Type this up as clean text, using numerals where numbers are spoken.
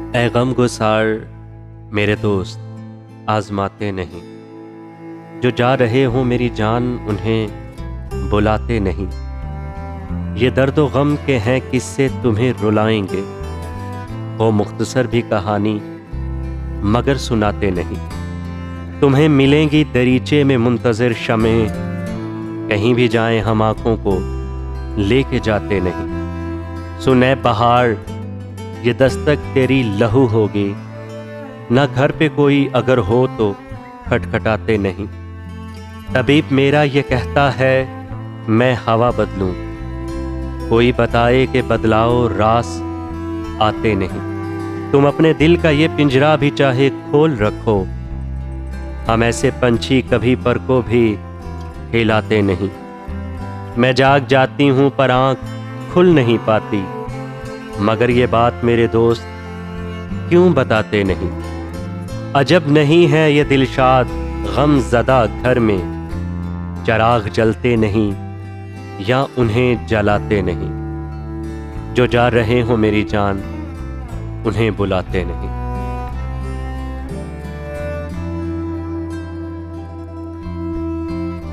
ए गम गुसार मेरे दोस्त आजमाते नहीं, जो जा रहे हों मेरी जान उन्हें बुलाते नहीं। ये दर्द व गम के हैं किस्से तुम्हें रुलाएंगे, हो मुख्तसर भी कहानी मगर सुनाते नहीं। तुम्हें मिलेंगी दरीचे में मुंतज़िर शमें, कहीं भी जाएं हम आँखों को लेके जाते नहीं। सुने बहार ये दस्तक तेरी लहू होगी, न घर पे कोई अगर हो तो खटखटाते नहीं। तबीब मेरा ये कहता है मैं हवा बदलूं, कोई बताए कि बदलाओ रास आते नहीं। तुम अपने दिल का ये पिंजरा भी चाहे खोल रखो, हम ऐसे पंछी कभी पर को भी हिलाते नहीं। मैं जाग जाती हूँ पर आँख खुल नहीं पाती, मगर ये बात मेरे दोस्त क्यों बताते नहीं। अजब नहीं है ये दिलशाद गम ज़दा घर में, चराग जलते नहीं या उन्हें जलाते नहीं। जो जा रहे हो मेरी जान उन्हें बुलाते नहीं।